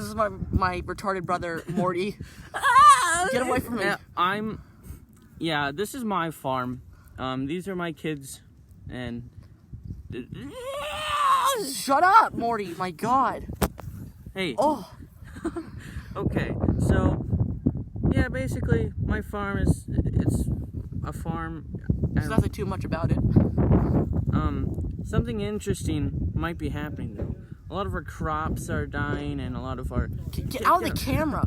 this is my retarded brother, Morty. Get away from me. Yeah, this is my farm. These are my kids, and... Shut up, Morty. My God. Hey. Oh. Okay, so... Yeah, basically, my farm it's a farm. There's nothing too much about it. Something interesting might be happening, though. A lot of our crops are dying, and a lot of our... Get out of the camera.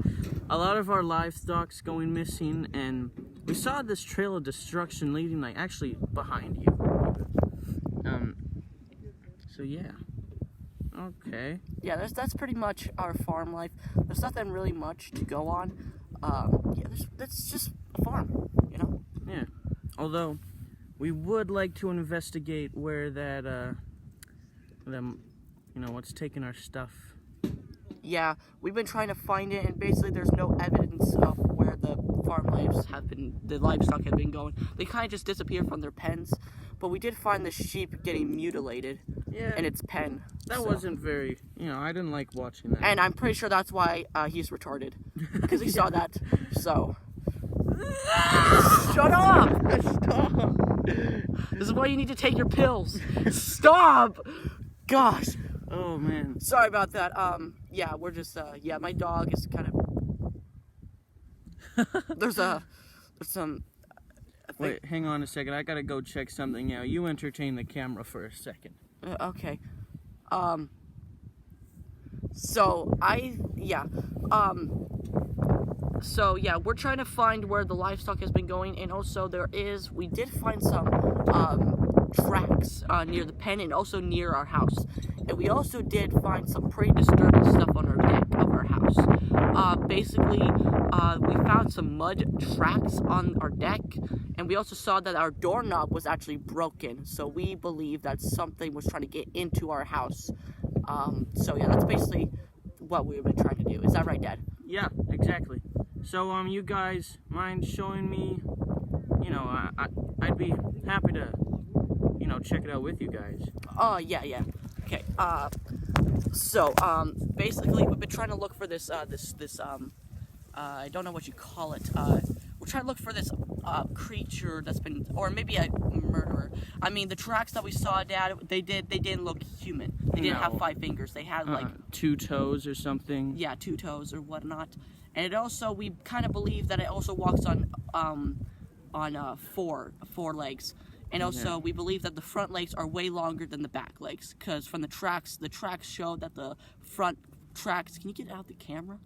A lot of our livestock's going missing, and we saw this trail of destruction leading, like, actually behind you. So yeah. Okay. Yeah, that's pretty much our farm life. There's nothing really much to go on. Yeah, that's just a farm, you know? Yeah. Although, we would like to investigate where that, what's taking our stuff. Yeah, we've been trying to find it, and basically there's no evidence of where the the livestock have been going. They kind of just disappear from their pens, but we did find the sheep getting mutilated in its pen. That wasn't very, I didn't like watching that. And I'm pretty sure that's why he's retarded, because he saw that, so. Shut up! Stop! This is why you need to take your pills. Stop! Gosh. Oh, man. Sorry about that. Yeah, we're just, my dog is kind of... There's some... Wait, hang on a second. I gotta go check something out. You entertain the camera for a second. Okay. So, we're trying to find where the livestock has been going, and also we did find some, tracks, near the pen and also near our house. And we also did find some pretty disturbing stuff on our deck of our house. Basically, we found some mud tracks on our deck, and we also saw that our doorknob was actually broken, so we believe that something was trying to get into our house. That's basically what we've been trying to do. Is that right, Dad? Yeah, exactly. So, you guys mind showing me, I'd be happy to, check it out with you guys. Yeah. Okay, basically, we've been trying to look for this, I don't know what you call it, we're trying to look for this, creature that's been, or maybe a murderer. I mean, the tracks that we saw, Dad, they didn't look human. They didn't have 5 fingers. They had, 2 toes or something. Yeah, 2 toes or whatnot. And it also, we kind of believe that it also walks on 4 legs. And also, we believe that the front legs are way longer than the back legs, because from the tracks show that the front tracks... Can you get out the camera?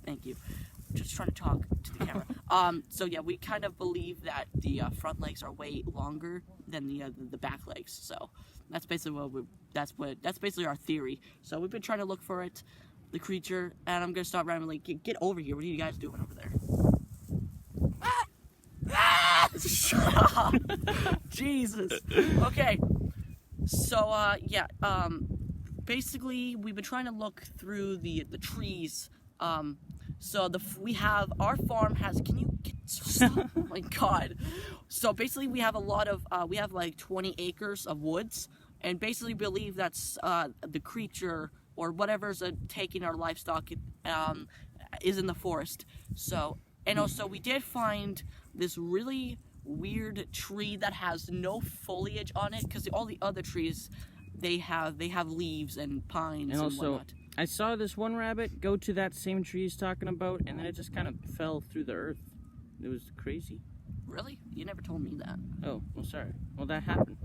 Thank you. Just trying to talk to the camera. We kind of believe that the front legs are way longer than the back legs. So that's basically that's basically our theory. So we've been trying to look for it, the creature, and I'm gonna stop randomly. Get over here. What are you guys doing over there? Shut up! Jesus. Okay. So basically we've been trying to look through the trees. Our farm has. Can you stop? Oh my God. So basically we have a lot of we have like 20 acres of woods, and basically believe that's the creature or whatever's taking our livestock is in the forest. So, and also we did find this really weird tree that has no foliage on it, because all the other trees they have leaves and pines and also, whatnot. I saw this one rabbit go to that same tree he's talking about, and then it just kind of fell through the earth. It was crazy. Really? You never told me that. Oh, well, sorry. Well, that happened.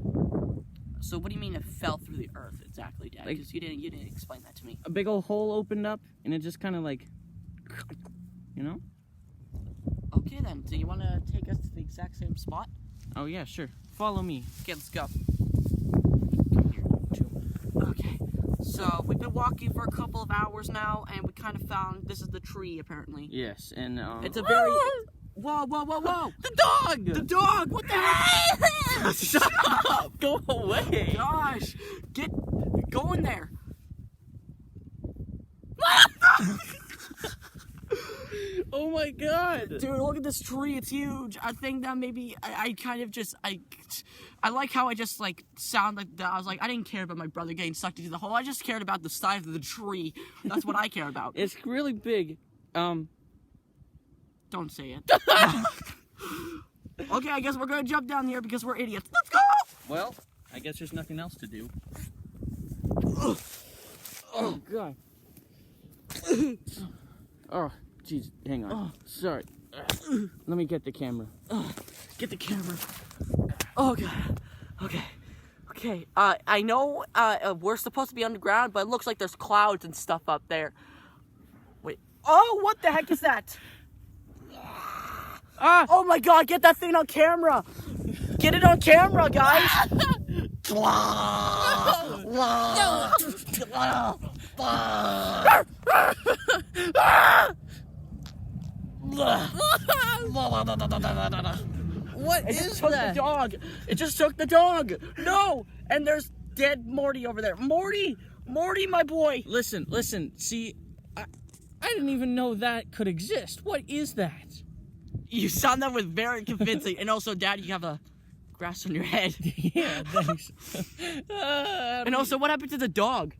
So what do you mean it fell through the earth exactly, Dad? Because you didn't explain that to me. A big old hole opened up, and it just kind of Okay then. So you want to take us to the exact same spot? Oh yeah, sure. Follow me. Okay, let's go. Come here, too. Okay. So we've been walking for a couple of hours now, and we kind of found this is the tree apparently. Yes, and it's a very. Whoa! The dog! The dog! What the heck? Shut up! Go away! Gosh! Go in there! Oh my god. Dude, look at this tree. It's huge. I think that maybe I kind of just I like how I just like sound like that. I was like, I didn't care about my brother getting sucked into the hole. I just cared about the size of the tree. That's what I care about. It's really big. Don't say it. Okay, I guess we're gonna jump down here because we're idiots. Let's go! Well, I guess there's nothing else to do. Oh god. Oh, jeez, hang on. Sorry. Let me get the camera. Get the camera. Oh god. Okay. Okay. I know we're supposed to be underground, but it looks like there's clouds and stuff up there. Wait. Oh, what the heck is that? Oh my god, get that thing on camera! Get it on camera, guys! What It just took the dog. It just took the dog. No! And there's dead Morty over there. Morty, my boy. Listen. See, I didn't even know that could exist. What is that? You sound that with very convincing. And also, Dad, you have a grass on your head. Yeah, thanks. And also, what happened to the dog?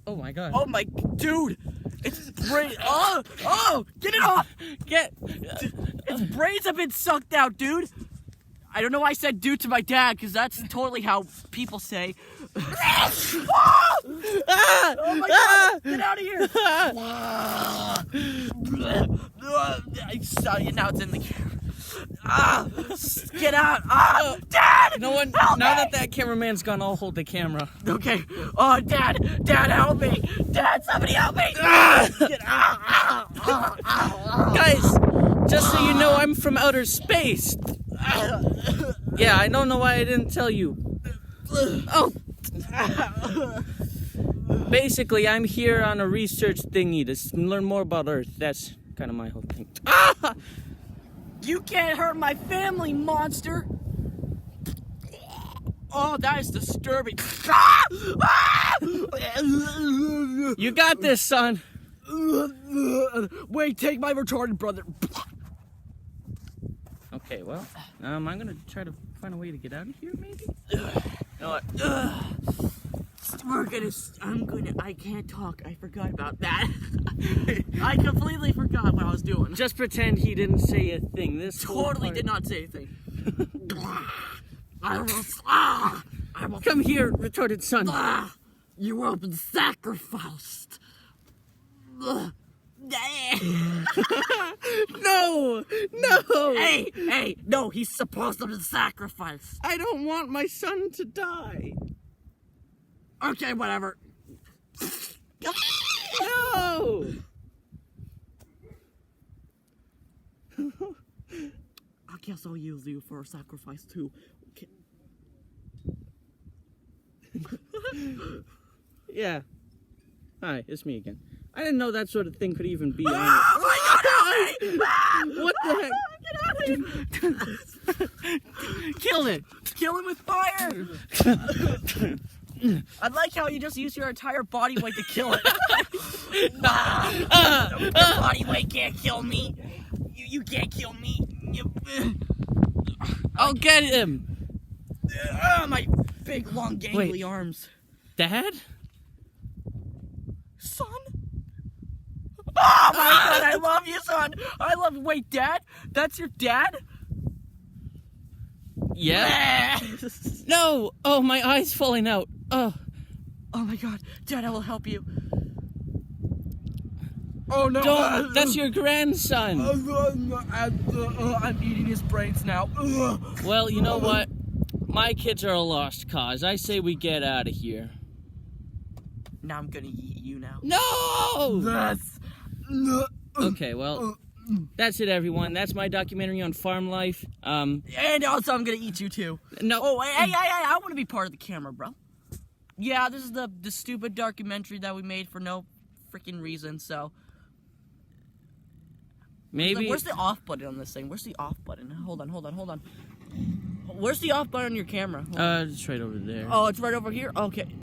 Oh my god. Oh my, dude, its brain. Oh, get it off! Its brains have been sucked out, dude. I don't know why I said dude to my dad, because that's totally how people say. Oh my god! Get out of here! Now it's in the camera. Get out! Dad! No one. Help Now me! that cameraman's gone, I'll hold the camera. Okay. Oh, Dad, help me! Dad, somebody help me! Get out! Guys, just so you know, I'm from outer space. Yeah, I don't know why I didn't tell you. Oh. Basically, I'm here on a research thingy to learn more about Earth. That's kind of my whole thing. You can't hurt my family, monster! Oh, that is disturbing. You got this, son. Wait, take my retarded brother. Okay, well, I'm gonna try to find a way to get out of here, maybe? No, I can't talk. I forgot about that. I completely forgot what I was doing. just pretend he didn't say a thing. This whole Totally part- did not say anything. I will Come here, retarded son. You will be sacrificed. No! Hey, no, he's supposed to be sacrificed. I don't want my son to die. Okay, whatever. No! I guess I'll use you for a sacrifice too. Okay. Yeah. Hi, it's me again. I didn't know that sort of thing could even be on. Oh my god, help me! What the heck? Get out of here! Kill it! Kill it with fire! I like how you just use your entire body weight to kill it. Your body weight can't kill me. You can't kill me. I'll get him. My big, long, gangly Wait. arms. Dad? Son? Oh my god, I love you, son! Wait, Dad? That's your dad? Yeah? No! Oh, my eye's falling out. Oh. Oh my god, Dad, I will help you. Oh no! Don't! That's your grandson! I'm eating his brains now. Well, you know what? My kids are a lost cause. I say we get out of here. Now I'm gonna eat you now. No! That's... Okay, well, that's it, everyone. That's my documentary on farm life. And also I'm gonna eat you too. No. Oh, hey, I want to be part of the camera, bro. Yeah, this is the stupid documentary that we made for no freaking reason, so... Maybe. Where's the off button on this thing? Where's the off button? Hold on. Where's the off button on your camera? It's right over there. Oh, it's right over here? Okay.